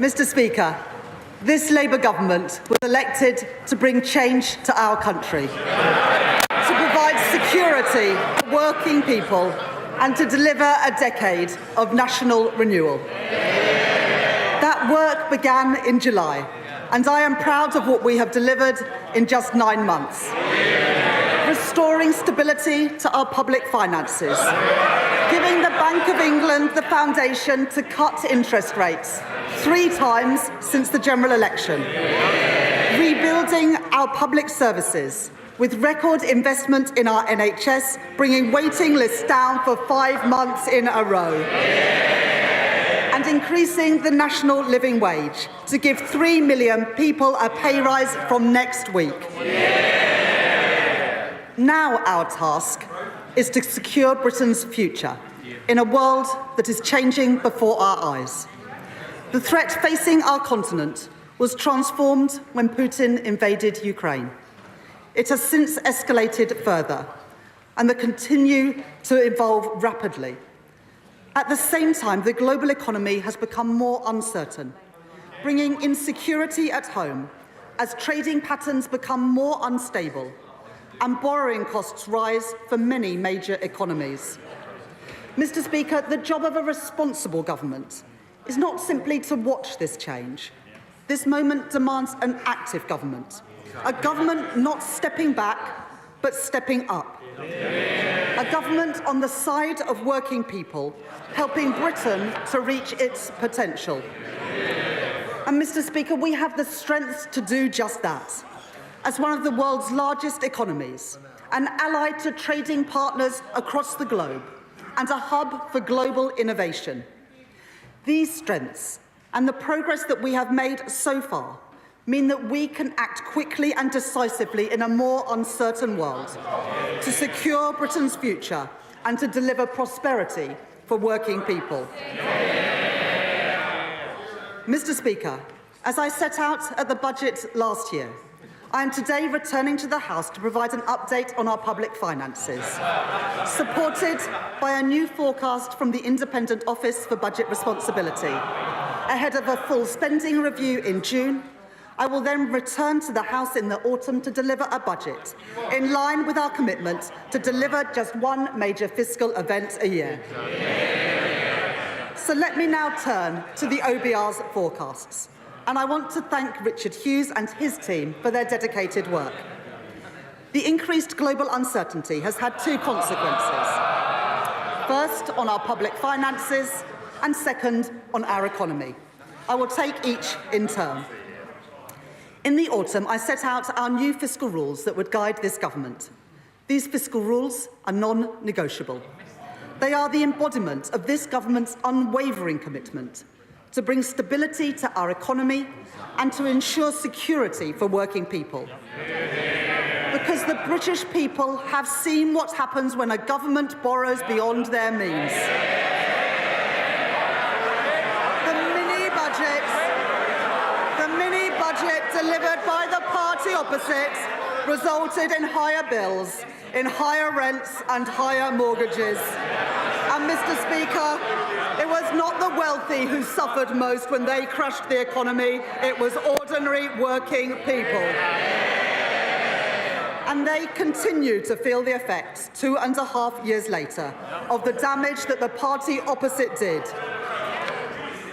Mr. Speaker, this Labour government was elected to bring change to our country, to provide security for working people and to deliver a decade of national renewal. That work began in July, and I am proud of what we have delivered in just 9 months. Restoring stability to our public finances, giving the Bank of England the foundation to cut interest rates 3 times since the general election, rebuilding our public services with record investment in our NHS, bringing waiting lists down for 5 months in a row, and increasing the national living wage to give 3 million people a pay rise from next week. Now our task is to secure Britain's future in a world that is changing before our eyes. The threat facing our continent was transformed when Putin invaded Ukraine. It has since escalated further and will continue to evolve rapidly. At the same time, the global economy has become more uncertain, bringing insecurity at home as trading patterns become more unstable and borrowing costs rise for many major economies. Mr. Speaker, the job of a responsible government is not simply to watch this change. This moment demands an active government, a government not stepping back, but stepping up. A government on the side of working people, helping Britain to reach its potential. And Mr. Speaker, we have the strength to do just that. As one of the world's largest economies, an ally to trading partners across the globe, and a hub for global innovation. These strengths and the progress that we have made so far mean that we can act quickly and decisively in a more uncertain world to secure Britain's future and to deliver prosperity for working people. Mr. Speaker, as I set out at the budget last year, I am today returning to the House to provide an update on our public finances, supported by a new forecast from the Independent Office for Budget Responsibility. Ahead of a full spending review in June, I will then return to the House in the autumn to deliver a budget in line with our commitment to deliver just one major fiscal event a year. So let me now turn to the OBR's forecasts. And I want to thank Richard Hughes and his team for their dedicated work. The increased global uncertainty has had 2 consequences. First, on our public finances, and second, on our economy. I will take each in turn. In the autumn, I set out our new fiscal rules that would guide this government. These fiscal rules are non-negotiable. They are the embodiment of this government's unwavering commitment to bring stability to our economy and to ensure security for working people. Because the British people have seen what happens when a government borrows beyond their means. The mini-budget delivered by the party opposite resulted in higher bills, in higher rents and higher mortgages. And Mr. Speaker, it was not the wealthy who suffered most when they crushed the economy, it was ordinary working people. And they continue to feel the effects 2.5 years later of the damage that the party opposite did.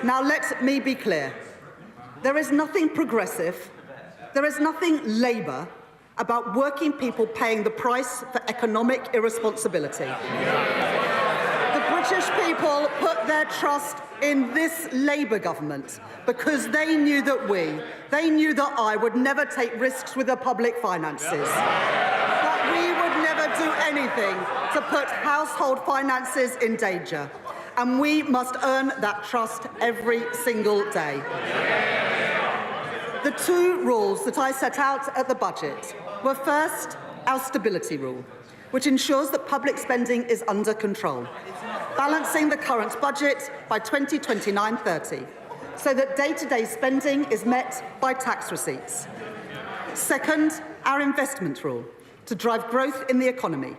Now let me be clear. There is nothing progressive, there is nothing Labour about working people paying the price for economic irresponsibility. British people put their trust in this Labour government because they knew that I would never take risks with the public finances, that we would never do anything to put household finances in danger, and we must earn that trust every single day. The 2 rules that I set out at the budget were first, our stability rule, which ensures that public spending is under control, balancing the current budget by 2029-30, so that day-to-day spending is met by tax receipts. Second, our investment rule, to drive growth in the economy,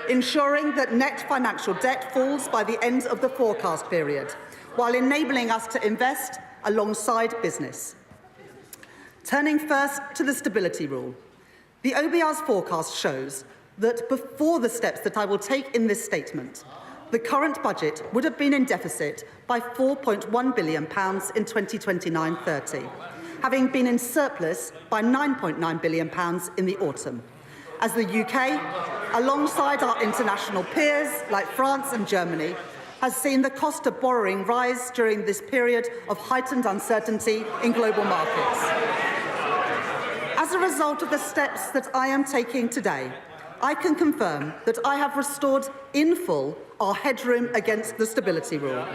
ensuring that net financial debt falls by the end of the forecast period, while enabling us to invest alongside business. Turning first to the stability rule, the OBR's forecast shows that before the steps that I will take in this statement, the current budget would have been in deficit by £4.1 billion in 2029-30, having been in surplus by £9.9 billion in the autumn, as the UK, alongside our international peers like France and Germany, has seen the cost of borrowing rise during this period of heightened uncertainty in global markets. As a result of the steps that I am taking today, I can confirm that I have restored in full our headroom against the stability rule,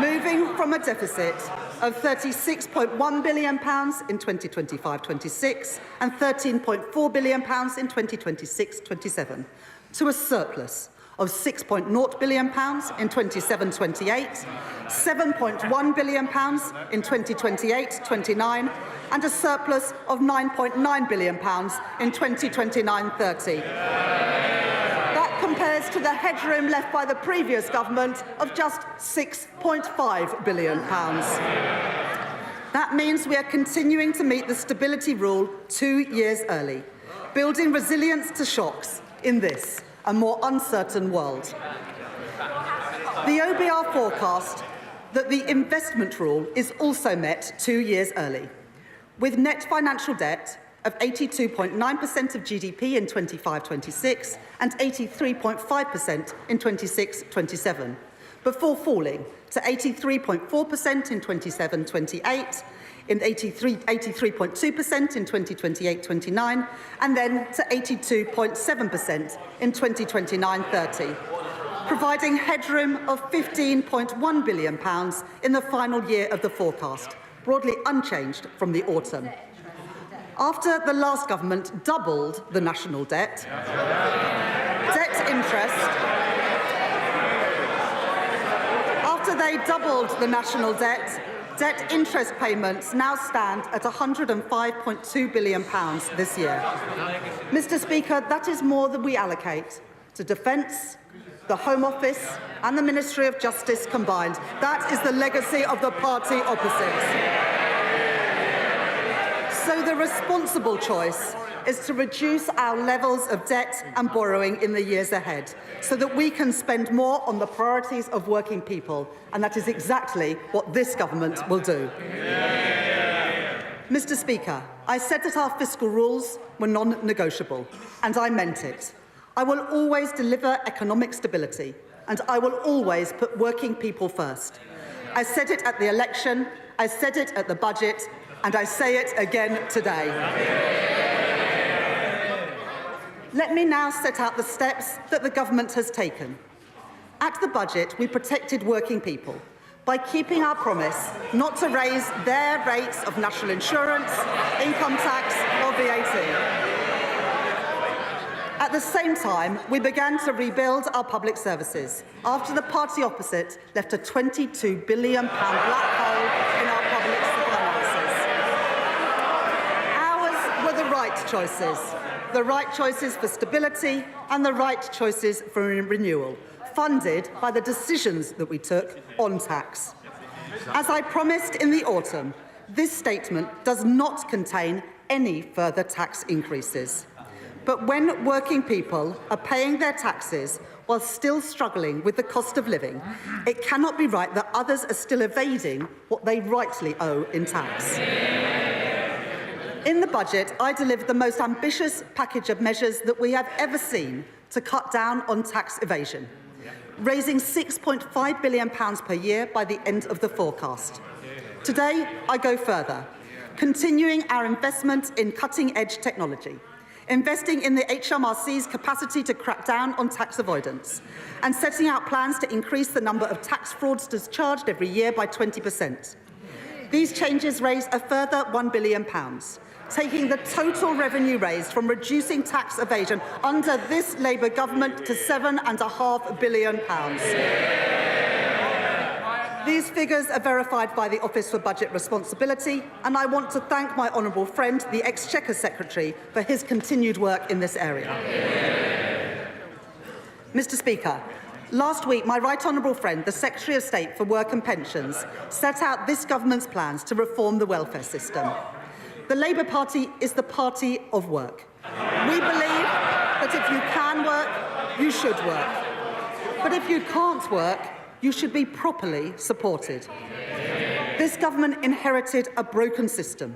moving from a deficit of £36.1 billion in 2025-26 and £13.4 billion in 2026-27 to a surplus of £6.0 billion in 27-28, £7.1 billion in 2028-29, and a surplus of £9.9 billion in 2029-30. That compares to the headroom left by the previous government of just £6.5 billion. That means we are continuing to meet the stability rule 2 years early, building resilience to shocks in this, a more uncertain world. The OBR forecast that the investment rule is also met 2 years early, with net financial debt of 82.9% of GDP in 25-26 and 83.5% in 26-27, before falling to 83.4% in 27-28, in 83.2% in 2028-29, and then to 82.7% in 2029-30, providing headroom of £15.1 billion in the final year of the forecast, broadly unchanged from the autumn. After the last government doubled the national debt, debt interest payments now stand at £105.2 billion this year. Mr. Speaker, that is more than we allocate to defence, the Home Office and the Ministry of Justice combined. That is the legacy of the party opposite. So the responsible choice is to reduce our levels of debt and borrowing in the years ahead so that we can spend more on the priorities of working people, and that is exactly what this government will do. Mr. Speaker, I said that our fiscal rules were non-negotiable, and I meant it. I will always deliver economic stability, and I will always put working people first. I said it at the election, I said it at the budget, and I say it again today. Let me now set out the steps that the government has taken. At the budget, we protected working people by keeping our promise not to raise their rates of national insurance, income tax or VAT. At the same time, we began to rebuild our public services after the party opposite left a £22 billion black hole in our public finances. The right choices for stability and the right choices for renewal, funded by the decisions that we took on tax. As I promised in the autumn, this statement does not contain any further tax increases. But when working people are paying their taxes while still struggling with the cost of living, it cannot be right that others are still evading what they rightly owe in tax. In the budget, I delivered the most ambitious package of measures that we have ever seen to cut down on tax evasion, raising £6.5 billion per year by the end of the forecast. Today, I go further, continuing our investment in cutting-edge technology, investing in the HMRC's capacity to crack down on tax avoidance, and setting out plans to increase the number of tax fraudsters charged every year by 20%. These changes raise a further £1 billion, taking the total revenue raised from reducing tax evasion under this Labour government to £7.5 billion. These figures are verified by the Office for Budget Responsibility, and I want to thank my honourable friend, the Exchequer Secretary, for his continued work in this area. Mr. Speaker, Last week, my right honourable friend, the Secretary of State for Work and Pensions, set out this government's plans to reform the welfare system. The Labour Party is the party of work. We believe that if you can work, you should work. But if you can't work, you should be properly supported. This government inherited a broken system.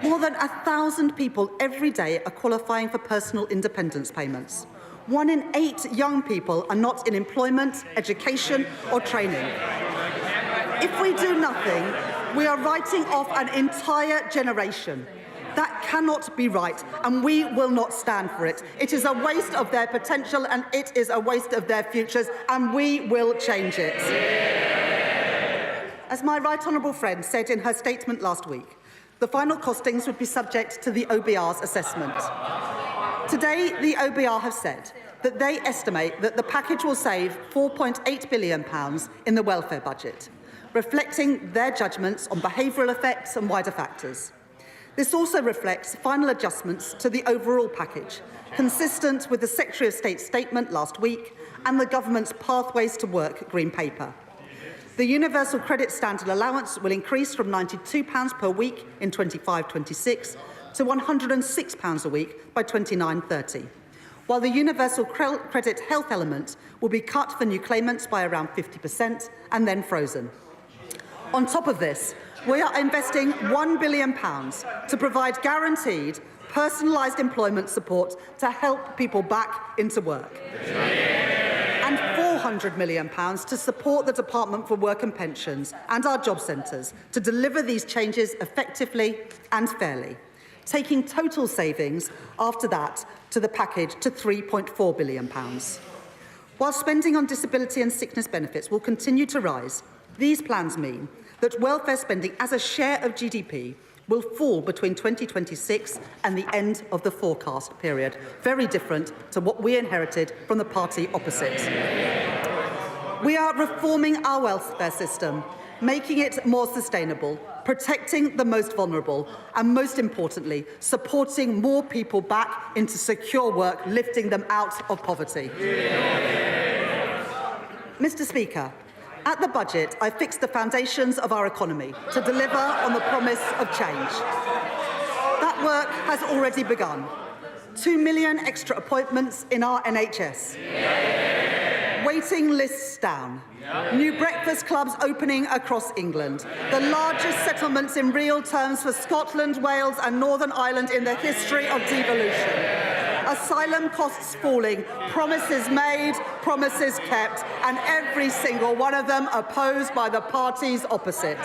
More than 1,000 people every day are qualifying for personal independence payments. 1 in 8 young people are not in employment, education or training. If we do nothing, we are writing off an entire generation. That cannot be right, and we will not stand for it. It is a waste of their potential, and it is a waste of their futures, and we will change it. As my right honourable friend said in her statement last week, the final costings would be subject to the OBR's assessment. Today, the OBR have said that they estimate that the package will save £4.8 billion in the welfare budget, reflecting their judgments on behavioural effects and wider factors. This also reflects final adjustments to the overall package, consistent with the Secretary of State's statement last week and the Government's Pathways to Work Green Paper. The Universal Credit Standard Allowance will increase from £92 per week in 25-26 to £106 a week by 29-30, while the Universal Credit Health element will be cut for new claimants by around 50% and then frozen. On top of this, we are investing £1 billion to provide guaranteed, personalised employment support to help people back into work. And £400 million to support the Department for Work and Pensions and our job centres to deliver these changes effectively and fairly, taking total savings after that to the package to £3.4 billion. While spending on disability and sickness benefits will continue to rise, these plans mean that welfare spending as a share of GDP will fall between 2026 and the end of the forecast period, very different to what we inherited from the party opposite. We are reforming our welfare system, making it more sustainable, protecting the most vulnerable, and most importantly, supporting more people back into secure work, lifting them out of poverty. Mr. Speaker, at the budget, I fixed the foundations of our economy to deliver on the promise of change. That work has already begun. 2 million extra appointments in our NHS. Waiting lists down. New breakfast clubs opening across England. The largest settlements in real terms for Scotland, Wales and Northern Ireland in the history of devolution. Asylum costs falling, promises made, promises kept, and every single one of them opposed by the parties opposite.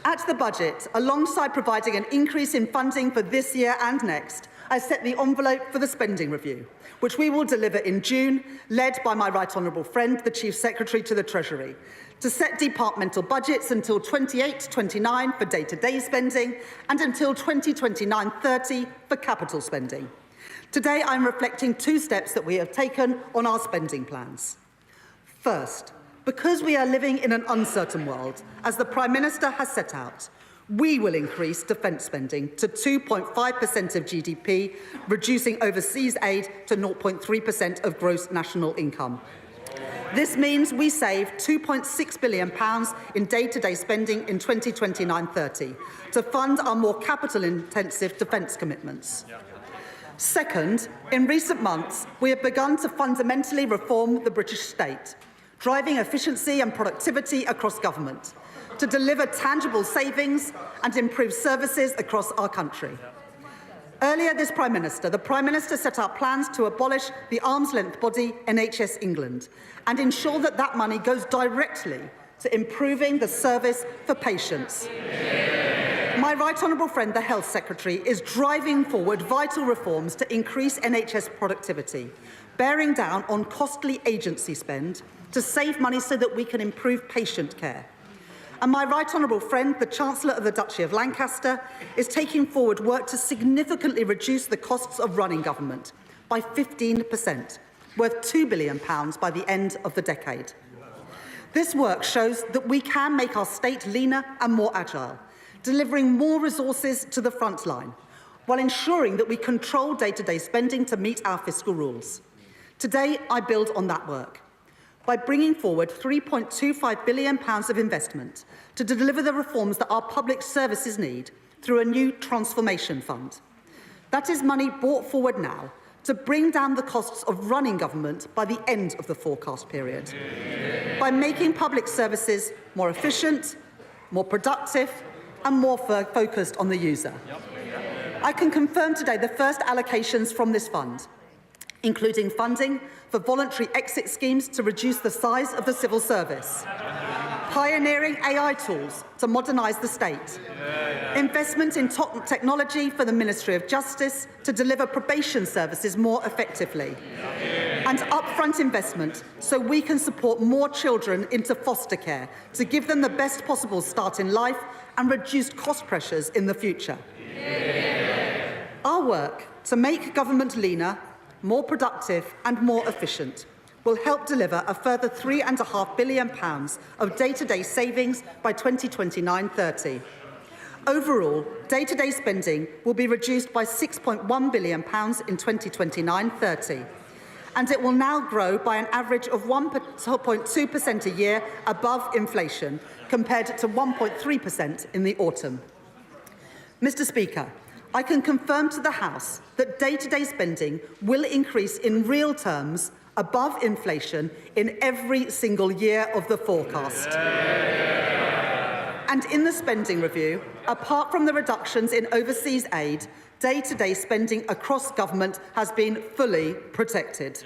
At the budget, alongside providing an increase in funding for this year and next, I set the envelope for the spending review, which we will deliver in June, led by my right honourable friend, the Chief Secretary to the Treasury, to set departmental budgets until 28-29 for day-to-day spending and until 2029-30 for capital spending. Today, I'm reflecting 2 steps that we have taken on our spending plans. First, because we are living in an uncertain world, as the Prime Minister has set out, we will increase defence spending to 2.5% of GDP, reducing overseas aid to 0.3% of gross national income. This means we save £2.6 billion in day-to-day spending in 2029-30 to fund our more capital-intensive defence commitments. Second, in recent months, we have begun to fundamentally reform the British state, driving efficiency and productivity across government, to deliver tangible savings and improve services across our country. Earlier this the Prime Minister set out plans to abolish the arm's-length body NHS England and ensure that that money goes directly to improving the service for patients. My right honourable friend, the Health Secretary, is driving forward vital reforms to increase NHS productivity, bearing down on costly agency spend to save money so that we can improve patient care. And my right honourable friend, the Chancellor of the Duchy of Lancaster, is taking forward work to significantly reduce the costs of running government by 15%, worth £2 billion by the end of the decade. This work shows that we can make our state leaner and more agile, delivering more resources to the front line, while ensuring that we control day-to-day spending to meet our fiscal rules. Today, I build on that work by bringing forward £3.25 billion of investment to deliver the reforms that our public services need through a new transformation fund. That is money brought forward now to bring down the costs of running government by the end of the forecast period, by making public services more efficient, more productive and more focused on the user. I can confirm today the first allocations from this fund, including funding for voluntary exit schemes to reduce the size of the civil service, pioneering AI tools to modernise the state, investment in top technology for the Ministry of Justice to deliver probation services more effectively, and upfront investment so we can support more children into foster care to give them the best possible start in life and reduce cost pressures in the future. Our work to make government leaner, more productive and more efficient will help deliver a further £3.5 billion of day-to-day savings by 2029-30. Overall, day-to-day spending will be reduced by £6.1 billion in 2029-30, and it will now grow by an average of 1.2% a year above inflation, compared to 1.3% in the autumn. Mr. Speaker, I can confirm to the House that day-to-day spending will increase in real terms above inflation in every single year of the forecast. And in the spending review, apart from the reductions in overseas aid, day-to-day spending across government has been fully protected.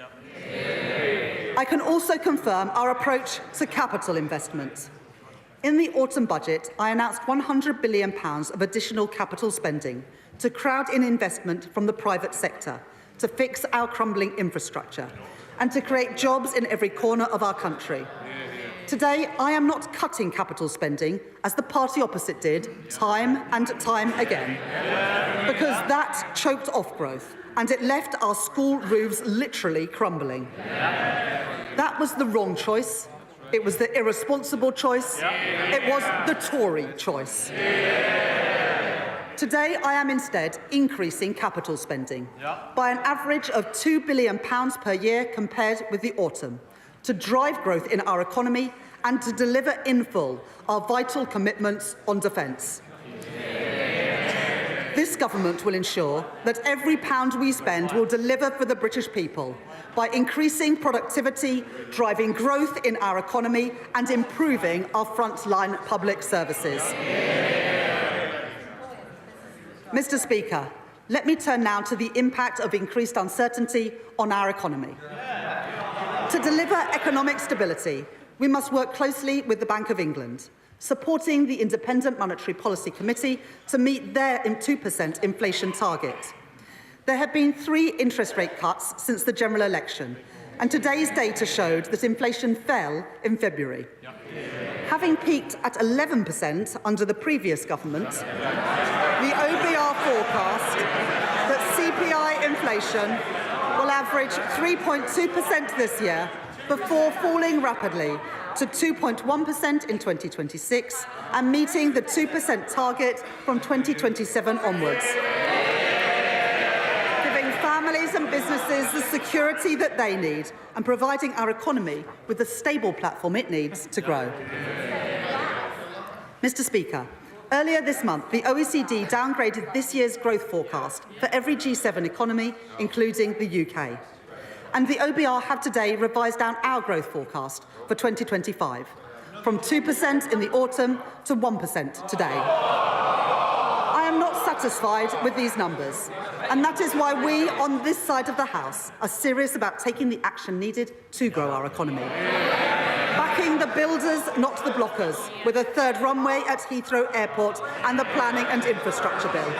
I can also confirm our approach to capital investment. In the autumn budget, I announced £100 billion of additional capital spending to crowd in investment from the private sector, to fix our crumbling infrastructure, and to create jobs in every corner of our country. Today, I am not cutting capital spending, as the party opposite did, time and time again, because that choked off growth, and it left our school roofs literally crumbling. That was the wrong choice. It was the irresponsible choice. It was the Tory choice. Today, I am instead increasing capital spending by an average of £2 billion per year compared with the autumn, to drive growth in our economy and to deliver in full our vital commitments on defence. This government will ensure that every pound we spend will deliver for the British people by increasing productivity, driving growth in our economy and improving our frontline public services. Mr. Speaker, let me turn now to the impact of increased uncertainty on our economy. To deliver economic stability, we must work closely with the Bank of England, supporting the Independent Monetary Policy Committee to meet their 2% inflation target. There have been 3 interest rate cuts since the general election, and today's data showed that inflation fell in February. Having peaked at 11% under the previous government, the OBR forecast that CPI inflation will average 3.2% this year before falling rapidly to 2.1% in 2026 and meeting the 2% target from 2027 onwards, giving families and businesses the security that they need and providing our economy with the stable platform it needs to grow. Mr. Speaker, earlier this month, the OECD downgraded this year's growth forecast for every G7 economy, including the UK. And the OBR have today revised down our growth forecast for 2025, from 2% in the autumn to 1% today. I am not satisfied with these numbers, and that is why we, on this side of the House, are serious about taking the action needed to grow our economy. Backing the builders, not the blockers, with a 3rd runway at Heathrow Airport and the Planning and Infrastructure Bill.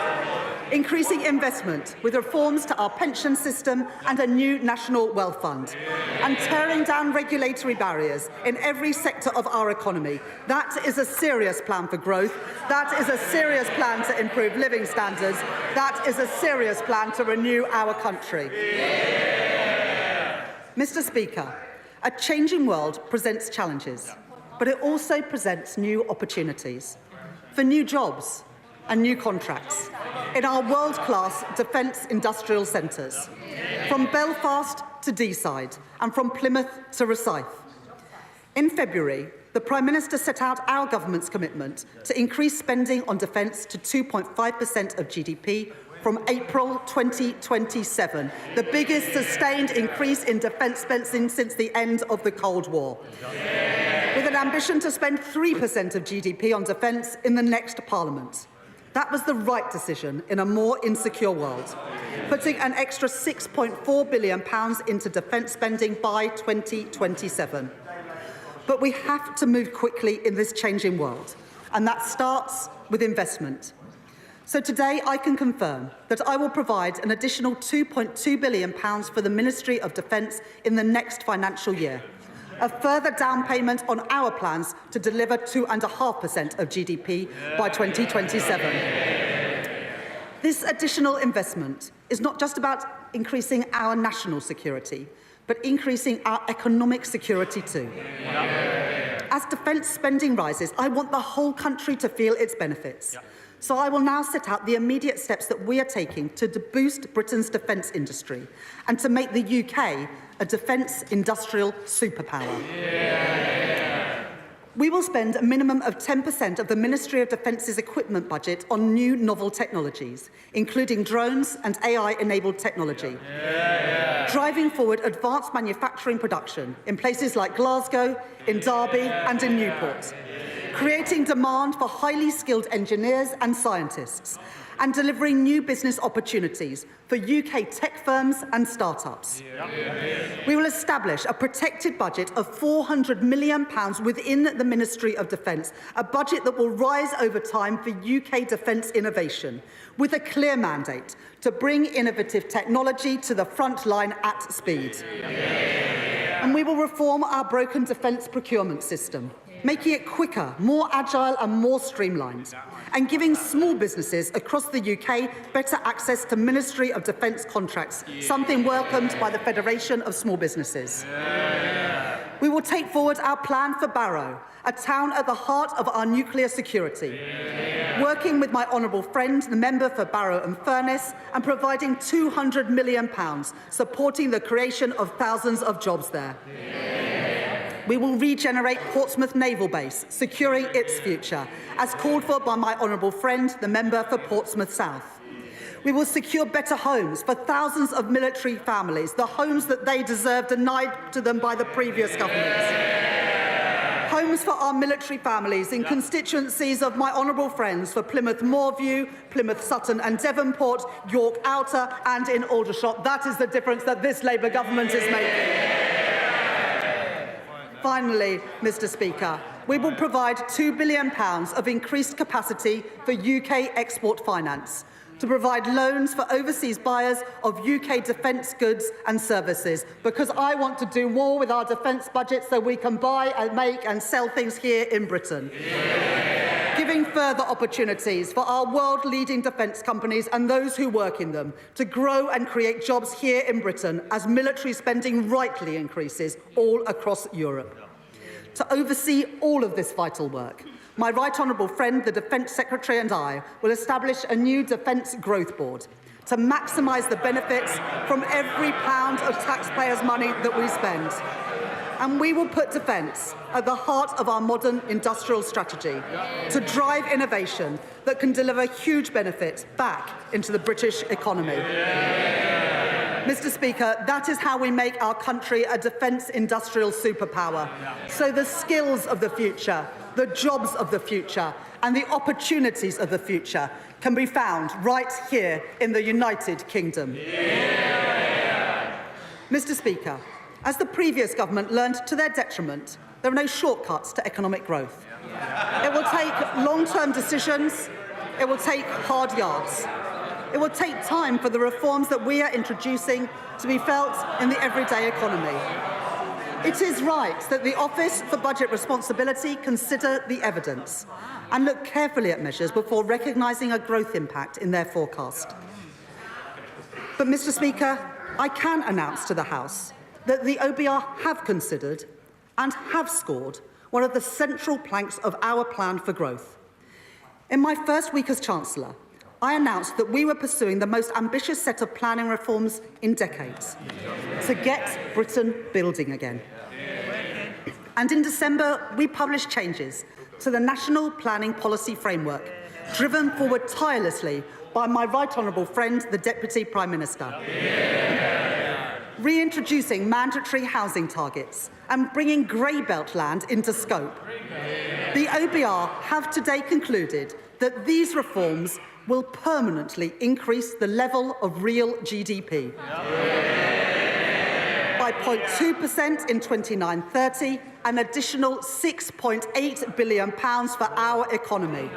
Increasing investment with reforms to our pension system and a new national wealth fund, and tearing down regulatory barriers in every sector of our economy. That is a serious plan for growth. That is a serious plan to improve living standards. That is a serious plan to renew our country. Mr. Speaker, a changing world presents challenges, but it also presents new opportunities for new jobs and new contracts in our world-class defence industrial centres, from Belfast to Deeside and from Plymouth to Rosyth. In February, the Prime Minister set out our government's commitment to increase spending on defence to 2.5% of GDP from April 2027, the biggest sustained increase in defence spending since the end of the Cold War, with an ambition to spend 3% of GDP on defence in the next Parliament. That was the right decision in a more insecure world, putting an extra £6.4 billion into defence spending by 2027. But we have to move quickly in this changing world, and that starts with investment. So today I can confirm that I will provide an additional £2.2 billion for the Ministry of Defence in the next financial year, a further down payment on our plans to deliver 2.5% of GDP by 2027. This additional investment is not just about increasing our national security, but increasing our economic security too. As defence spending rises, I want the whole country to feel its benefits. So I will now set out the immediate steps that we are taking to boost Britain's defence industry and to make the UK a defence industrial superpower. We will spend a minimum of 10% of the Ministry of Defence's equipment budget on new novel technologies, including drones and AI-enabled technology, driving forward advanced manufacturing production in places like Glasgow, in Derby and in Newport, creating demand for highly skilled engineers and scientists, and delivering new business opportunities for UK tech firms and startups. We will establish a protected budget of £400 million within the Ministry of Defence, a budget that will rise over time for UK defence innovation, with a clear mandate to bring innovative technology to the front line at speed. And we will reform our broken defence procurement system, making it quicker, more agile and more streamlined, and giving small businesses across the UK better access to Ministry of Defence contracts, something welcomed by the Federation of Small Businesses. We will take forward our plan for Barrow, a town at the heart of our nuclear security, working with my honourable friend, the member for Barrow and Furness, and providing £200 million, supporting the creation of thousands of jobs there. We will regenerate Portsmouth Naval Base, securing its future, as called for by my honourable friend, the member for Portsmouth South. We will secure better homes for thousands of military families, the homes that they deserve denied to them by the previous governments. Homes for our military families in constituencies of my honourable friends for Plymouth Moorview, Plymouth Sutton and Devonport, York Outer and in Aldershot. That is the difference that this Labour government is making. Finally, Mr. Speaker, we will provide £2 billion of increased capacity for UK export finance to provide loans for overseas buyers of UK defence goods and services, because I want to do more with our defence budget so we can buy and make and sell things here in Britain. Giving further opportunities for our world-leading defence companies and those who work in them to grow and create jobs here in Britain as military spending rightly increases all across Europe. To oversee all of this vital work, my right honourable friend, the Defence Secretary, and I will establish a new Defence Growth Board to maximise the benefits from every pound of taxpayers' money that we spend. And we will put defence at the heart of our modern industrial strategy to drive innovation that can deliver huge benefits back into the British economy. Mr. Speaker, that is how we make our country a defence industrial superpower. So the skills of the future, the jobs of the future, and the opportunities of the future can be found right here in the United Kingdom. Mr. Speaker, as the previous government learned to their detriment, there are no shortcuts to economic growth. It will take long-term decisions. It will take hard yards. It will take time for the reforms that we are introducing to be felt in the everyday economy. It is right that the Office for Budget Responsibility consider the evidence and look carefully at measures before recognising a growth impact in their forecast. But, Mr. Speaker, I can announce to the House that the OBR have considered and have scored one of the central planks of our plan for growth. In my first week as Chancellor, I announced that we were pursuing the most ambitious set of planning reforms in decades to get Britain building again. And in December, we published changes to the National Planning Policy Framework, driven forward tirelessly by my right honourable friend, the Deputy Prime Minister. Reintroducing mandatory housing targets and bringing grey belt land into scope. The OBR have today concluded that these reforms will permanently increase the level of real GDP by 0.2% in 29-30, an additional £6.8 billion for our economy,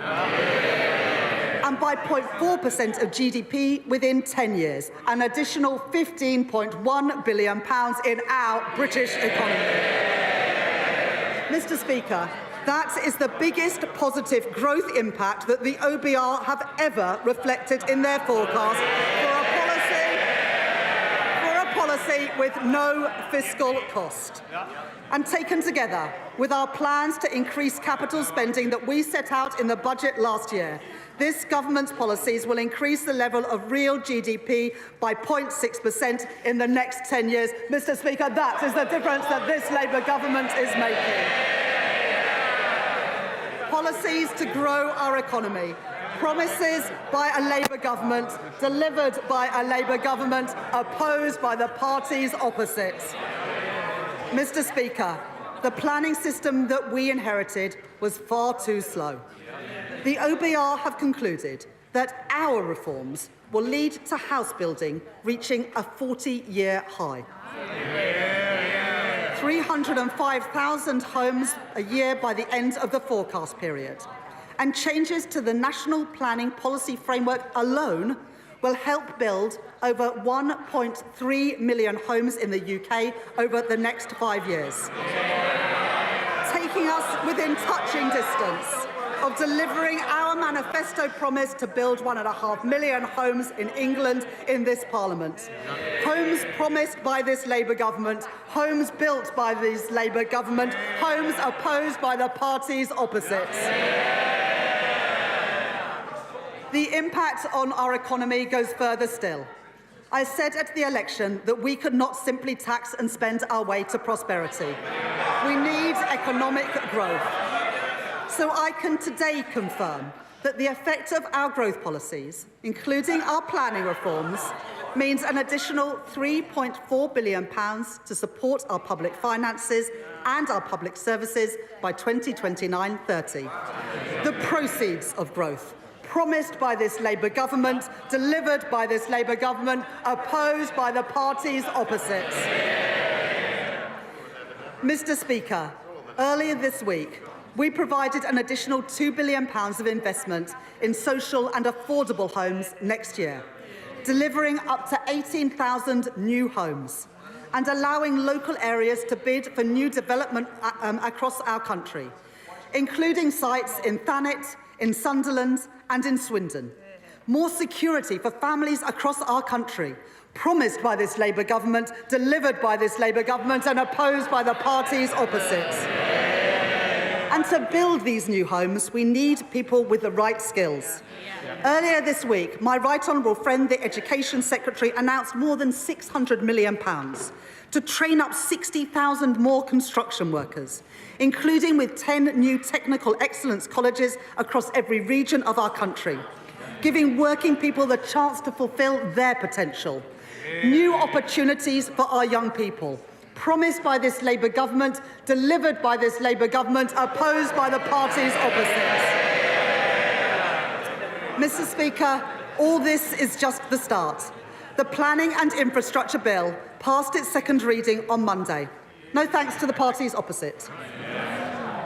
and by 0.4% of GDP within 10 years, an additional £15.1 billion in our British economy. Mr. Speaker, that is the biggest positive growth impact that the OBR have ever reflected in their forecast for a policy with no fiscal cost. And taken together with our plans to increase capital spending that we set out in the budget last year, this government's policies will increase the level of real GDP by 0.6% in the next 10 years. Mr. Speaker, that is the difference that this Labour government is making. Policies to grow our economy. Promises by a Labour government, delivered by a Labour government, opposed by the parties opposite. Mr. Speaker, the planning system that we inherited was far too slow. The OBR have concluded that our reforms will lead to house building reaching a 40-year high. 305,000 homes a year by the end of the forecast period. And changes to the National Planning Policy Framework alone will help build over 1.3 million homes in the UK over the next 5 years, taking us within touching distance of delivering our manifesto promise to build 1.5 million homes in England in this Parliament. Homes promised by this Labour government, homes built by this Labour government, homes opposed by the parties opposite. The impact on our economy goes further still. I said at the election that we could not simply tax and spend our way to prosperity. We need economic growth. So I can today confirm that the effect of our growth policies, including our planning reforms, means an additional £3.4 billion to support our public finances and our public services by 2029-30. The proceeds of growth, promised by this Labour government, delivered by this Labour government, opposed by the parties opposite. Mr. Speaker, earlier this week, we provided an additional £2 billion of investment in social and affordable homes next year, delivering up to 18,000 new homes and allowing local areas to bid for new development across our country, including sites in Thanet, in Sunderland and in Swindon. More security for families across our country, promised by this Labour government, delivered by this Labour government and opposed by the parties opposite. And to build these new homes, we need people with the right skills. Earlier this week, my right honourable friend, the Education Secretary, announced more than £600 million to train up 60,000 more construction workers, including with 10 new technical excellence colleges across every region of our country, giving working people the chance to fulfil their potential. New opportunities for our young people, promised by this Labour government, delivered by this Labour government, opposed by the parties opposite. Mr. Speaker, all this is just the start. The Planning and Infrastructure Bill passed its second reading on Monday. No thanks to the parties opposite.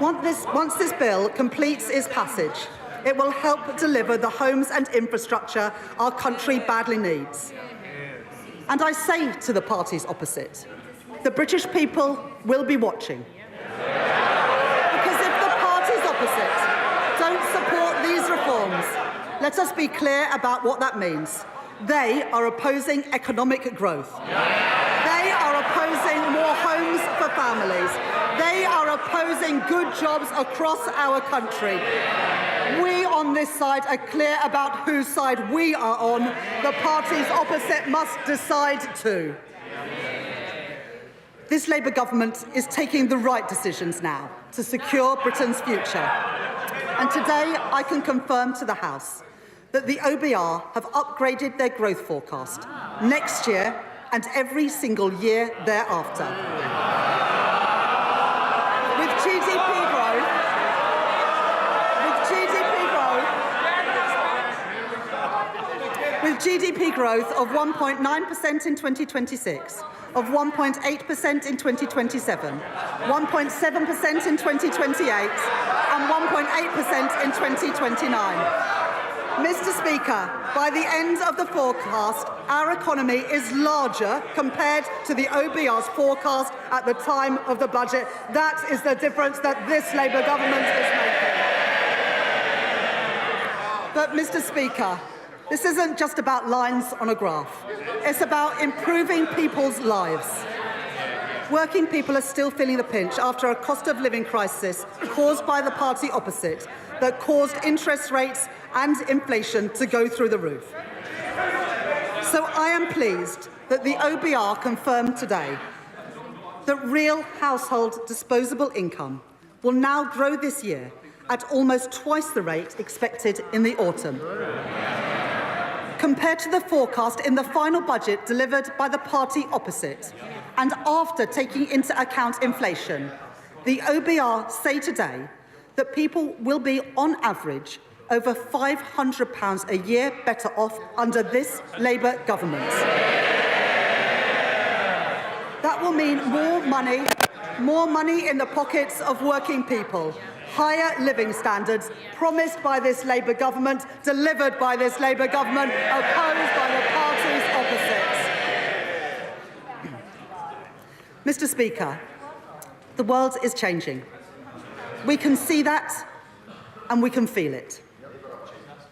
Once this bill completes its passage, it will help deliver the homes and infrastructure our country badly needs. And I say to the parties opposite, the British people will be watching. Because if the parties opposite don't support these reforms, let us be clear about what that means. They are opposing economic growth. They are opposing more homes for families. They are opposing good jobs across our country. We on on this side are clear about whose side we are on, the parties opposite must decide too. This Labour government is taking the right decisions now to secure Britain's future. And today I can confirm to the House that the OBR have upgraded their growth forecast next year and every single year thereafter. With GDP growth of 1.9% in 2026, of 1.8% in 2027, 1.7% in 2028 and 1.8% in 2029. Mr. Speaker, by the end of the forecast, our economy is larger compared to the OBR's forecast at the time of the budget. That is the difference that this Labour government is making. But, Mr. Speaker, this isn't just about lines on a graph. It's about improving people's lives. Working people are still feeling the pinch after a cost of living crisis caused by the party opposite that caused interest rates and inflation to go through the roof. So I am pleased that the OBR confirmed today that real household disposable income will now grow this year at almost twice the rate expected in the autumn. Compared to the forecast in the final budget delivered by the party opposite, and after taking into account inflation, the OBR say today that people will be, on average, over £500 a year better off under this Labour government. That will mean more money in the pockets of working people, higher living standards promised by this Labour government, delivered by this Labour government, opposed by the parties opposite. Mr. Speaker, the world is changing. We can see that and we can feel it.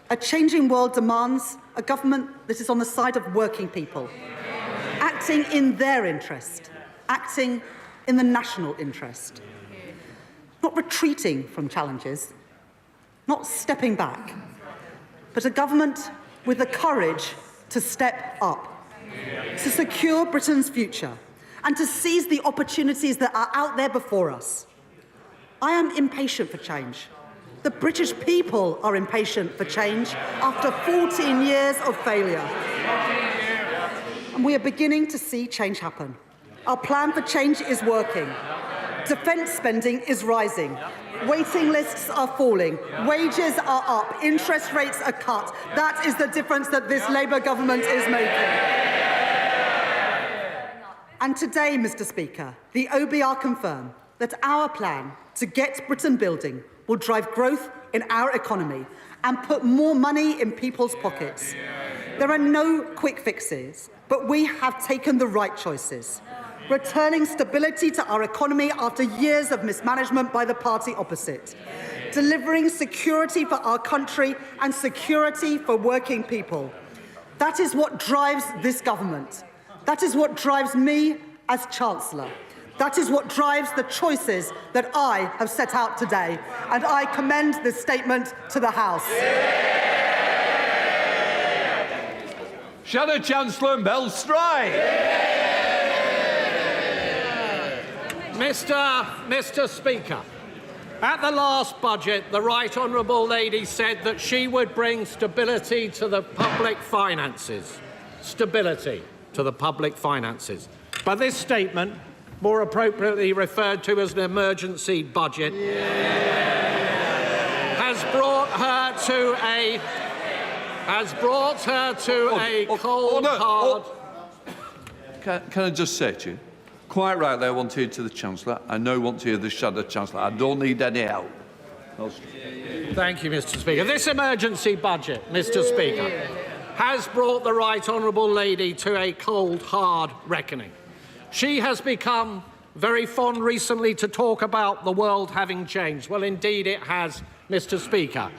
A changing world demands a government that is on the side of working people, acting in their interest, acting in the national interest. Not retreating from challenges, not stepping back, but a government with the courage to step up, to secure Britain's future, and to seize the opportunities that are out there before us. I am impatient for change. The British people are impatient for change after 14 years of failure. And we are beginning to see change happen. Our plan for change is working. Defence spending is rising. Waiting lists are falling. Wages are up. Interest rates are cut. That is the difference that this Labour government is making. And today, Mr. Speaker, the OBR confirm that our plan to get Britain building will drive growth in our economy and put more money in people's pockets. There are no quick fixes, but we have taken the right choices. Returning stability to our economy after years of mismanagement by the party opposite. Delivering security for our country and security for working people. That is what drives this government. That is what drives me as Chancellor. That is what drives the choices that I have set out today. And I commend this statement to the House. Shadow Chancellor Mel Stride. Mr. Speaker, at the last budget, the Right Honourable Lady said that she would bring stability to the public finances. Stability to the public finances. But this statement, more appropriately referred to as an emergency budget, has brought her to a cold, hard... Can I just say to you, quite rightly, I want to hear to the Chancellor. I now want to hear the Shadow Chancellor. I don't need any help. Thank you, Mr. Speaker. This emergency budget, Mr. Speaker, has brought the Right Honourable Lady to a cold, hard reckoning. She has become very fond recently to talk about the world having changed. Well, indeed it has, Mr. Speaker.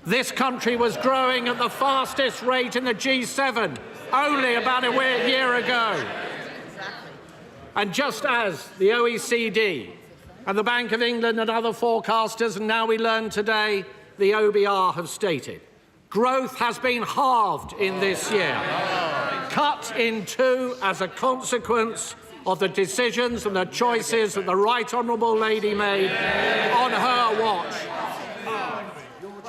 This country was growing at the fastest rate in the G7 only about a year ago. And just as the OECD and the Bank of England and other forecasters, and now we learn today the OBR have stated. Growth has been halved in this year, cut in two as a consequence of the decisions and the choices that the Right Honourable Lady made on her watch.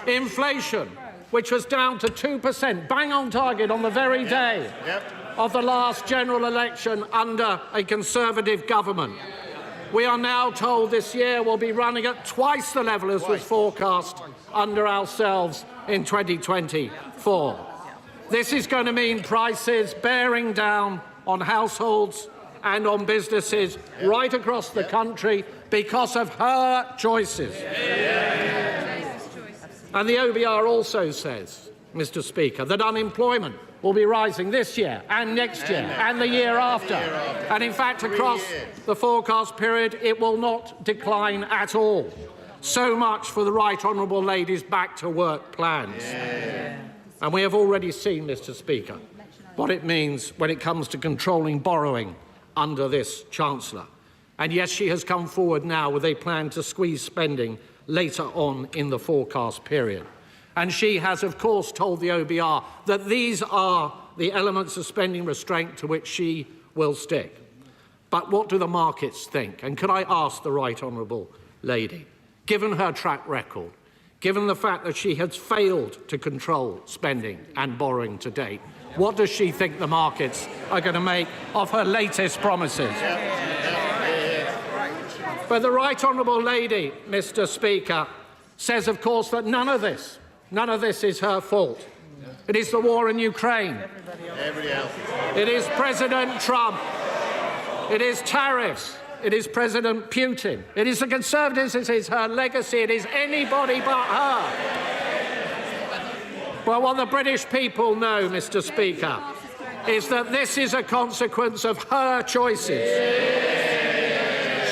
Inflation, which was down to 2%, bang on target on the very day of the last general election under a Conservative government. We are now told this year will be running at twice the level as was forecast under ourselves in 2024. This is going to mean prices bearing down on households and on businesses right across the country because of her choices. And the OBR also says, Mr. Speaker, that unemployment will be rising this year and next year and the year after. And in fact, across the forecast period, it will not decline at all. So much for the Right Honourable Lady's back-to-work plans. And we have already seen, Mr. Speaker, what it means when it comes to controlling borrowing under this Chancellor. And yes, she has come forward now with a plan to squeeze spending later on in the forecast period. And she has, of course, told the OBR that these are the elements of spending restraint to which she will stick. But what do the markets think? And could I ask the Right Honourable Lady, given her track record, given the fact that she has failed to control spending and borrowing to date, what does she think the markets are going to make of her latest promises? But the Right Honourable Lady, Mr. Speaker, says, of course, that none of this is her fault. It is the war in Ukraine. It is President Trump. It is tariffs. It is President Putin. It is the Conservatives. It is her legacy. It is anybody but her. But what the British people know, Mr. Speaker, is that this is a consequence of her choices.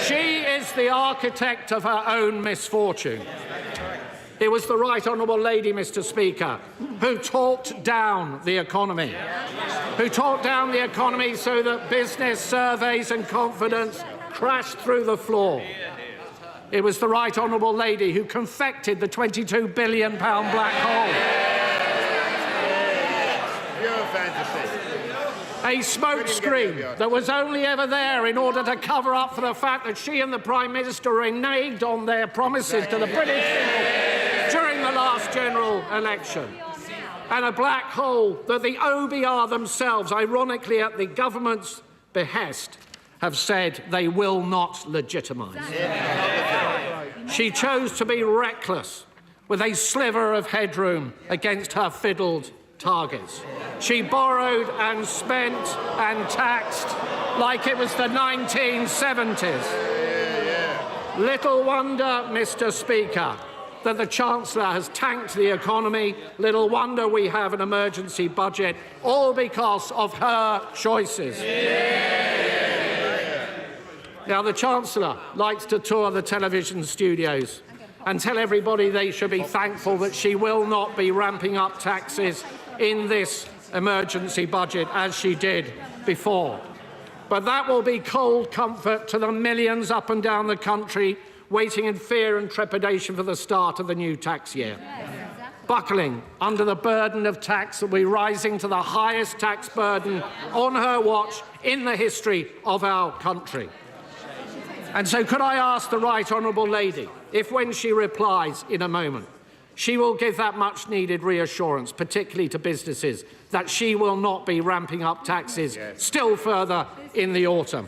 She is the architect of her own misfortune. It was the Right Honourable Lady, Mr. Speaker, who talked down the economy, so that business surveys and confidence crashed through the floor. It was the Right Honourable Lady who confected the £22 billion black hole. A smokescreen that was only ever there in order to cover up for the fact that she and the Prime Minister reneged on their promises to the British people during the last general election. And a black hole that the OBR themselves, ironically at the government's behest, have said they will not legitimise. She chose to be reckless with a sliver of headroom against her fiddled targets. She borrowed and spent and taxed like it was the 1970s. Little wonder, Mr. Speaker, that the Chancellor has tanked the economy. Little wonder we have an emergency budget, all because of her choices. Now, the Chancellor likes to tour the television studios and tell everybody they should be thankful that she will not be ramping up taxes in this emergency budget as she did before. But that will be cold comfort to the millions up and down the country waiting in fear and trepidation for the start of the new tax year. Buckling under the burden of tax that will be rising to the highest tax burden on her watch in the history of our country. And so could I ask the Right Honourable Lady if, when she replies in a moment, she will give that much-needed reassurance, particularly to businesses, that she will not be ramping up taxes still further in the autumn.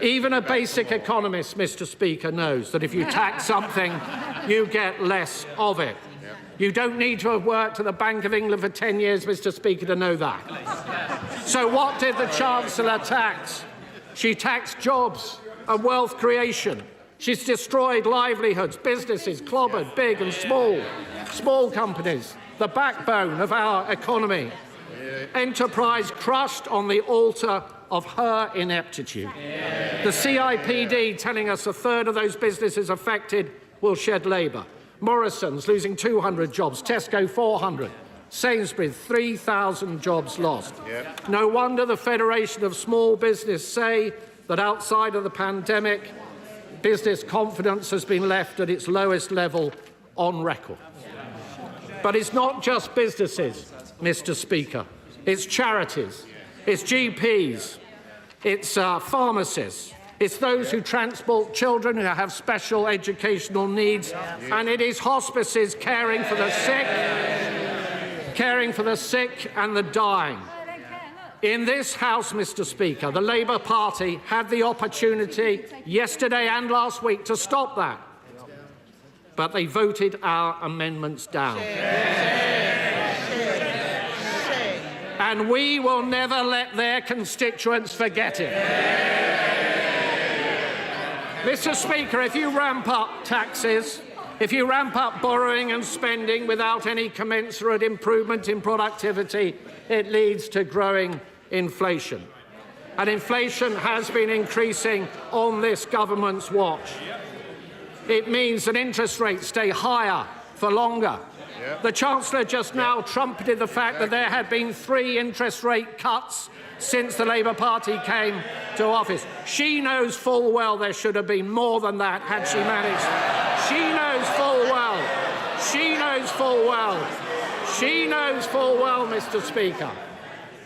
Even a basic economist, Mr. Speaker, knows that if you tax something, you get less of it. You don't need to have worked at the Bank of England for 10 years, Mr. Speaker, to know that. So what did the Chancellor tax? She taxed jobs and wealth creation. She's destroyed livelihoods, businesses clobbered, big and small companies, the backbone of our economy. Enterprise crushed on the altar of her ineptitude. The CIPD telling us a third of those businesses affected will shed labour. Morrison's losing 200 jobs, Tesco 400, Sainsbury's 3,000 jobs lost. No wonder the Federation of Small Business say that outside of the pandemic, business confidence has been left at its lowest level on record. But it's not just businesses, Mr. Speaker. It's charities, it's GPs, it's pharmacists, it's those who transport children who have special educational needs, and it is hospices caring for the sick and the dying. In this House, Mr. Speaker, the Labour Party had the opportunity yesterday and last week to stop that, but they voted our amendments down. And we will never let their constituents forget it. Mr. Speaker, if you ramp up taxes, if you ramp up borrowing and spending without any commensurate improvement in productivity, it leads to growing inflation. And inflation has been increasing on this government's watch. It means that interest rates stay higher for longer. The Chancellor just now trumpeted the fact that there had been 3 interest rate cuts since the Labour Party came to office. She knows full well there should have been more than that had she managed. She knows full well. She knows full well. She knows full well, Mr. Speaker.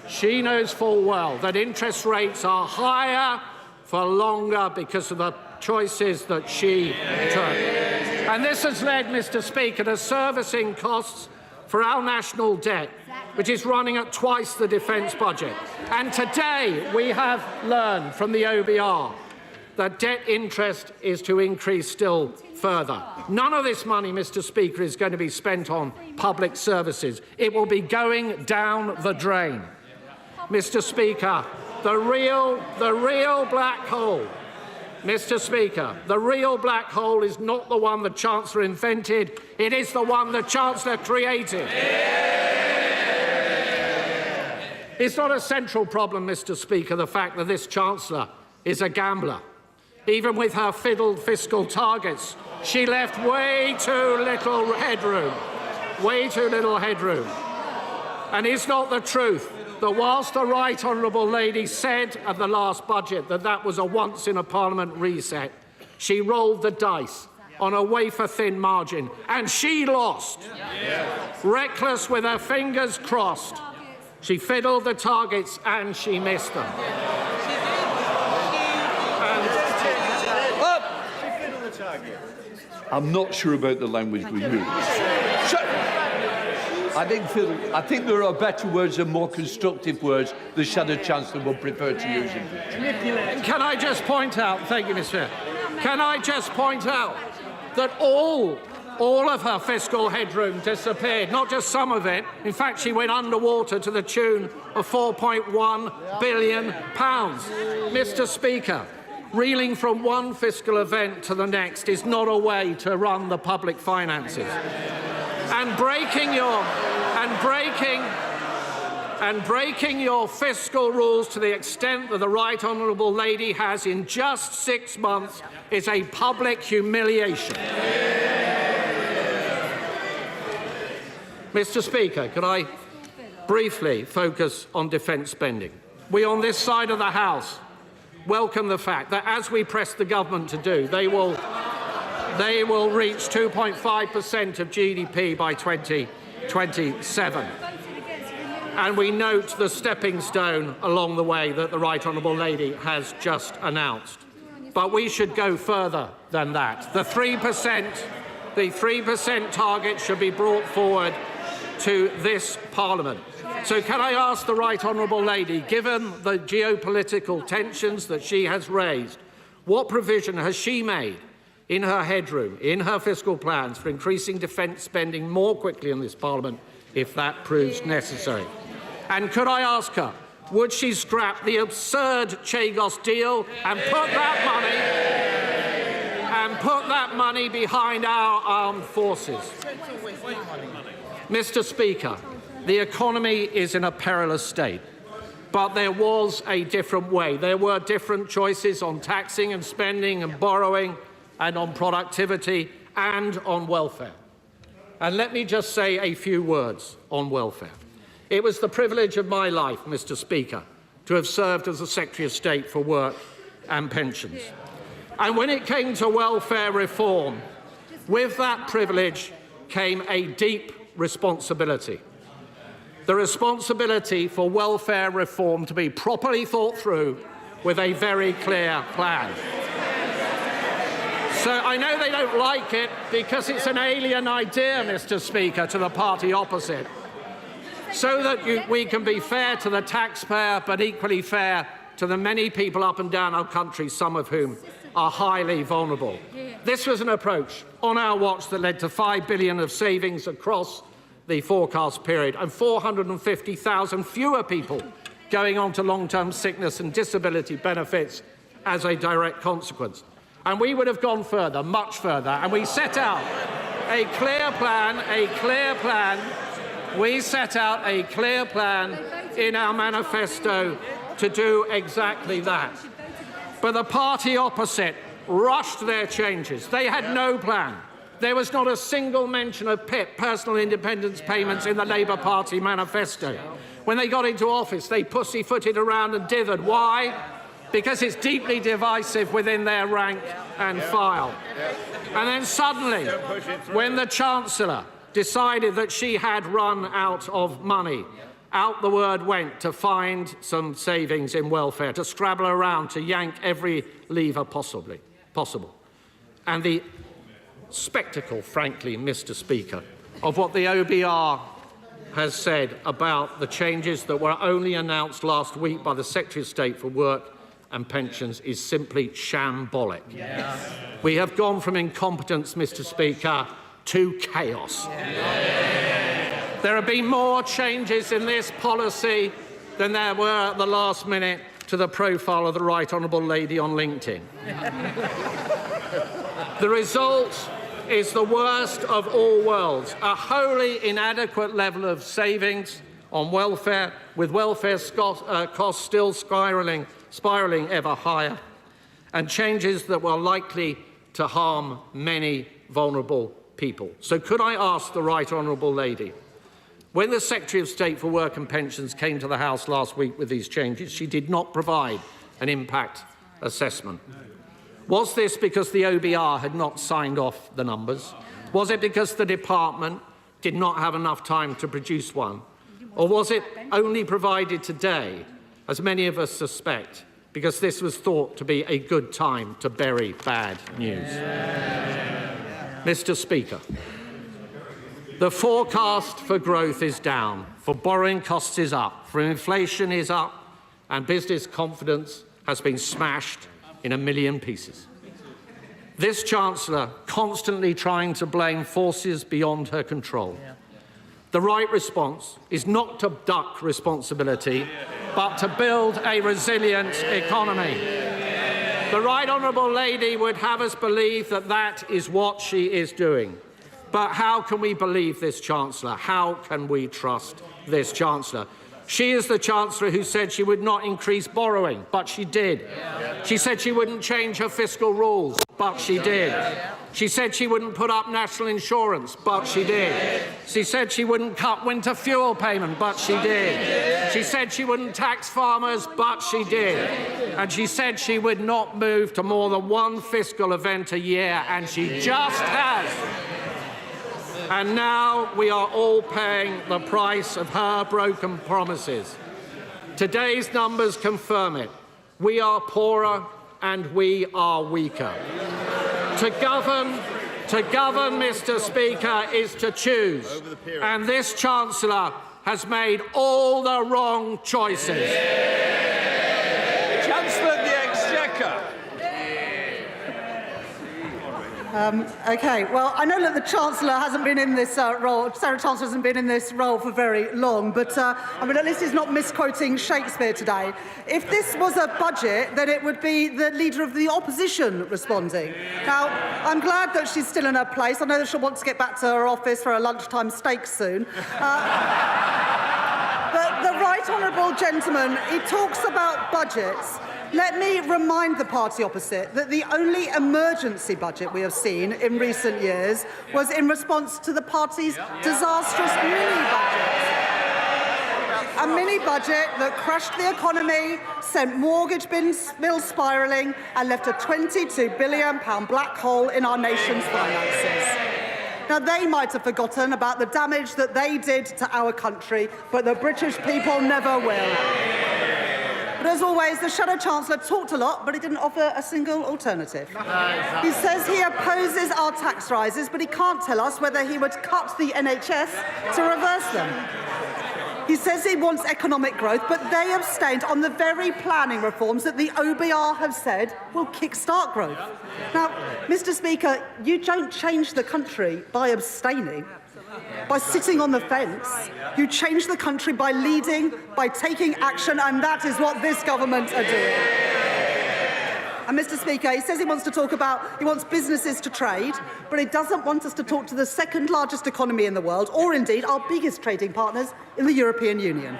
She knows full well that interest rates are higher for longer because of the choices that she took. And this has led, Mr. Speaker, to servicing costs for our national debt, which is running at twice the defence budget. And today we have learned from the OBR that debt interest is to increase still further. None of this money, Mr. Speaker, is going to be spent on public services. It will be going down the drain. Mr. Speaker, the real black hole, Mr. Speaker, the real black hole is not the one the Chancellor invented, it is the one the Chancellor created. It's not a central problem, Mr. Speaker, the fact that this Chancellor is a gambler. Even with her fiddled fiscal targets, she left way too little headroom. Way too little headroom. And it's not the truth that whilst the Right Honourable Lady said at the last budget that that was a once-in-a-Parliament reset, she rolled the dice on a wafer-thin margin, and she lost. Reckless with her fingers crossed, she fiddled the targets and she missed them. I'm not sure about the language we use. I think there are better words and more constructive words the Shadow Chancellor would prefer to use. Can I just point out, thank you, Mr. Chair, can I just point out that all of her fiscal headroom disappeared, not just some of it. In fact, she went underwater to the tune of £4.1 billion. Mr. Speaker, reeling from one fiscal event to the next is not a way to run the public finances. And breaking your fiscal rules to the extent that the Right Honourable Lady has in just 6 months is a public humiliation. Mr. Speaker, could I briefly focus on defence spending? We on this side of the House welcome the fact that, as we press the government to do, they will reach 2.5% of GDP by 2027. And we note the stepping stone along the way that the Right Honourable Lady has just announced. But we should go further than that. The 3% target should be brought forward to this Parliament. So can I ask the Right Honourable Lady, given the geopolitical tensions that she has raised, what provision has she made in her headroom, in her fiscal plans, for increasing defence spending more quickly in this Parliament if that proves necessary? And could I ask her, would she scrap the absurd Chagos deal and put that money behind our armed forces? Mr. Speaker, the economy is in a perilous state, but there was a different way. There were different choices on taxing and spending and borrowing and on productivity and on welfare. And let me just say a few words on welfare. It was the privilege of my life, Mr. Speaker, to have served as the Secretary of State for Work and Pensions. And when it came to welfare reform, With that privilege came a deep responsibility. The responsibility for welfare reform to be properly thought through with a very clear plan. So I know they don't like it because it's an alien idea, Mr. Speaker, to the party opposite. So that we can be fair to the taxpayer, but equally fair to the many people up and down our country, some of whom are highly vulnerable. This was an approach on our watch that led to $5 billion of savings across the forecast period and 450,000 fewer people going on to long-term sickness and disability benefits as a direct consequence. And we would have gone further, much further, and we set out a clear plan, we set out a clear plan in our manifesto to do exactly that. But the party opposite rushed their changes. They had no plan. There was not a single mention of PIP, personal independence payments, in the Labour Party manifesto. When they got into office, they pussyfooted around and dithered. Why? Because it's deeply divisive within their rank and file. And then suddenly, when the Chancellor decided that she had run out of money, out the word went to find some savings in welfare, to scrabble around, to yank every lever possible. And the spectacle, frankly, Mr. Speaker, of what the OBR has said about the changes that were only announced last week by the Secretary of State for Work and Pensions is simply shambolic. Yes. We have gone from incompetence, Mr. Speaker, to chaos. Yes. There have been more changes in this policy than there were at the last minute to the profile of the Right Honourable Lady on LinkedIn. The result is the worst of all worlds, a wholly inadequate level of savings on welfare, with welfare costs still spiralling ever higher, and changes that were likely to harm many vulnerable people. So could I ask the Right Honourable Lady, when the Secretary of State for Work and Pensions came to the House last week with these changes, she did not provide an impact assessment. Was this because the OBR had not signed off the numbers? Was it because the department did not have enough time to produce one? Or was it only provided today, as many of us suspect, because this was thought to be a good time to bury bad news? Mr. Speaker, the forecast for growth is down, for borrowing costs is up, for inflation is up, and business confidence has been smashed in a million pieces. This Chancellor constantly trying to blame forces beyond her control. The right response is not to duck responsibility, but to build a resilient economy. The Right Honourable Lady would have us believe that that is what she is doing. But how can we believe this Chancellor? How can we trust this Chancellor? She is the Chancellor who said she would not increase borrowing, but she did. She said she wouldn't change her fiscal rules, but she did. She said she wouldn't put up national insurance, but she did. She said she wouldn't cut winter fuel payment, but she did. She said she wouldn't tax farmers, but she did. And she said she would not move to more than one fiscal event a year, and she just has. And now we are all paying the price of her broken promises. Today's numbers confirm it. We are poorer and we are weaker. To govern, Mr. Speaker, is to choose. And this Chancellor has made all the wrong choices. Chancellor of the Exchequer. OK, well, I know that the Chancellor hasn't been in this role, Sarah Chancellor hasn't been in this role for very long, but I mean, at least he's not misquoting Shakespeare today. If this was a budget, then it would be the Leader of the Opposition responding. Now, I'm glad that she's still in her place. I know that she'll want to get back to her office for a lunchtime steak soon. But the Right Honourable Gentleman, he talks about budgets. Let me remind the party opposite that the only emergency budget we have seen in recent years was in response to the party's disastrous mini-budget. A mini-budget that crushed the economy, sent mortgage bills spiralling and left a £22 billion black hole in our nation's finances. Now, they might have forgotten about the damage that they did to our country, but the British people never will. But as always, the Shadow Chancellor talked a lot, but he didn't offer a single alternative. He says he opposes our tax rises, but he can't tell us whether he would cut the NHS to reverse them. He says he wants economic growth, but they abstained on the very planning reforms that the OBR have said will kickstart growth. Now, Mr. Speaker, you don't change the country by abstaining, by sitting on the fence. You change the country by leading, by taking action, and that is what this government are doing. And Mr. Speaker, he says he wants businesses to trade, but he doesn't want us to talk to the second largest economy in the world, or indeed our biggest trading partners in the European Union.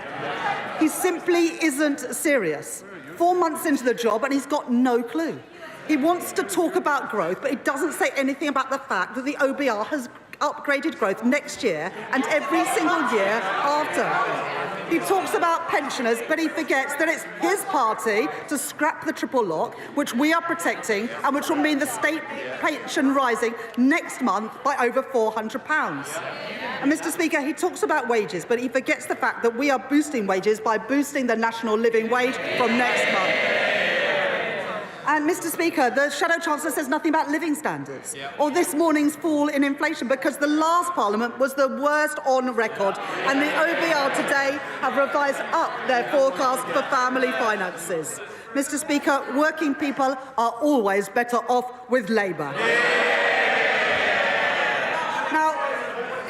He simply isn't serious. 4 months into the job and he's got no clue. He wants to talk about growth, but he doesn't say anything about the fact that the OBR has upgraded growth next year and every single year after. He talks about pensioners, but he forgets that it's his party to scrap the triple lock, which we are protecting and which will mean the state pension rising next month by over £400. And Mr. Speaker, he talks about wages, but he forgets the fact that we are boosting wages by boosting the national living wage from next month. And, Mr. Speaker, the Shadow Chancellor says nothing about living standards or this morning's fall in inflation, because the last Parliament was the worst on record, and the OBR today have revised up their forecast for family finances. Mr. Speaker, working people are always better off with Labour. Now,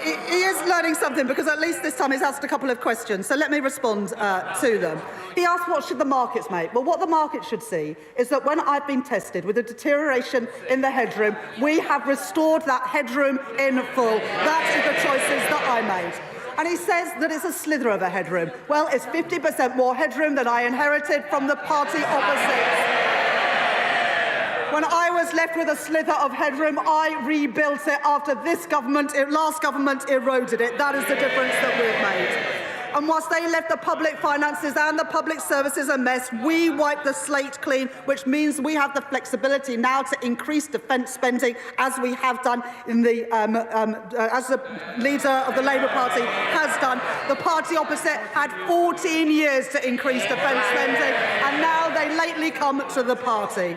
he is learning something, because at least this time he's asked a couple of questions, so let me respond to them. He asked what should the markets make. Well, what the market should see is that when I've been tested with a deterioration in the headroom, we have restored that headroom in full. That is the choices that I made. And he says that it's a slither of a headroom. Well, it's 50% more headroom than I inherited from the party opposite. When I was left with a slither of headroom, I rebuilt it after last government eroded it. That is the difference that we've made. And whilst they left the public finances and the public services a mess, we wiped the slate clean, which means we have the flexibility now to increase defence spending, as we have done in as the leader of the Labour Party has done. The party opposite had 14 years to increase defence spending, and now they lately come to the party.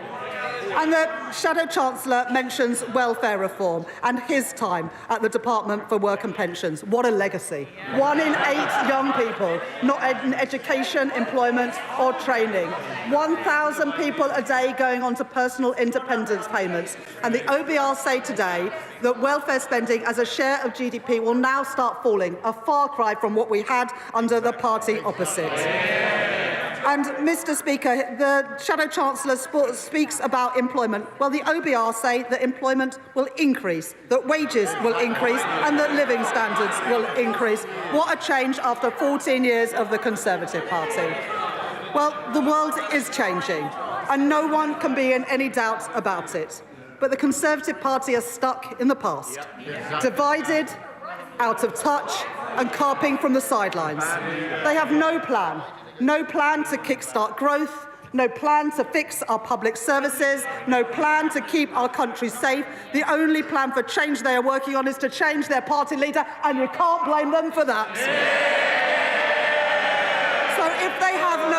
And the Shadow Chancellor mentions welfare reform and his time at the Department for Work and Pensions. What a legacy. 1 in 8 young people not in education, employment or training. 1,000 people a day going on to personal independence payments. And the OBR say today that welfare spending as a share of GDP will now start falling, a far cry from what we had under the party opposite. And, Mr. Speaker, the Shadow Chancellor speaks about employment. Well, the OBR say that employment will increase, that wages will increase and that living standards will increase. What a change after 14 years of the Conservative Party. Well, the world is changing and no one can be in any doubt about it. But the Conservative Party are stuck in the past, divided, out of touch and carping from the sidelines. They have no plan. No plan to kickstart growth, no plan to fix our public services, no plan to keep our country safe. The only plan for change they are working on is to change their party leader, and you can't blame them for that. So if they have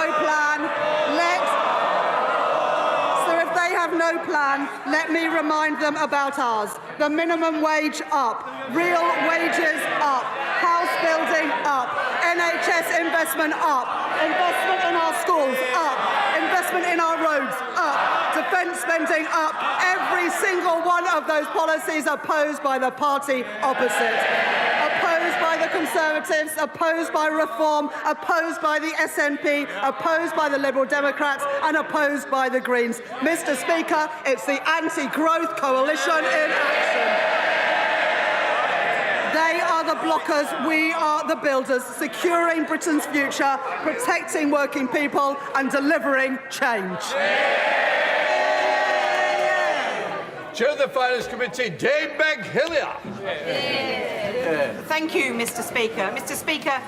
no plan, let me remind them about ours. The minimum wage up, real wages up, house building up, NHS investment up, investment in our schools up, investment in our roads up, defence spending up. Every single one of those policies opposed by the party opposite. Opposed by the Conservatives, opposed by Reform, opposed by the SNP, opposed by the Liberal Democrats and opposed by the Greens. Mr. Speaker, it's the anti-growth coalition in action. They are the blockers, we are the builders, securing Britain's future, protecting working people and delivering change. Chair of the Finance Committee, Dame Meg Hillier. Thank you, Mr. Speaker. Mr. Speaker,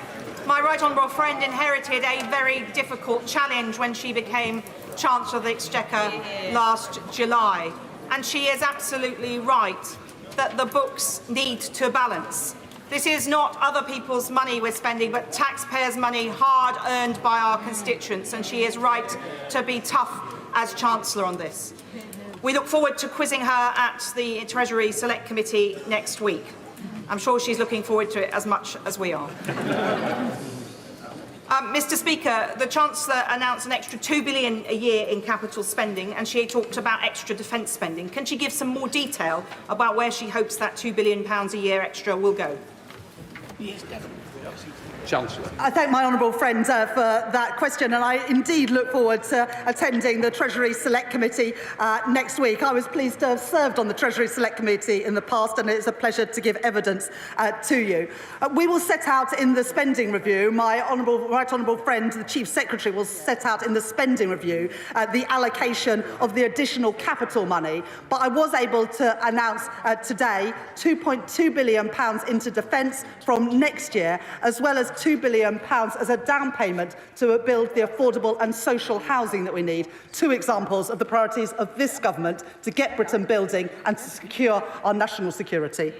My right honourable friend inherited a very difficult challenge when she became Chancellor of the Exchequer last July. And she is absolutely right that the books need to balance. This is not other people's money we're spending, but taxpayers' money hard earned by our constituents, and she is right to be tough as Chancellor on this. We look forward to quizzing her at the Treasury Select Committee next week. I'm sure she's looking forward to it as much as we are. Mr. Speaker, the Chancellor announced an extra £2 billion a year in capital spending, and she talked about extra defence spending. Can she give some more detail about where she hopes that £2 billion a year extra will go? Chancellor. I thank my honourable friend for that question, and I indeed look forward to attending the Treasury Select Committee next week. I was pleased to have served on the Treasury Select Committee in the past, and it's a pleasure to give evidence to you. We will set out in the spending review, my right honourable friend, the Chief Secretary, will set out in the spending review the allocation of the additional capital money, but I was able to announce today £2.2 billion into defence from next year, as well as £2 billion as a down payment to build the affordable and social housing that we need. Two examples of the priorities of this government to get Britain building and to secure our national security.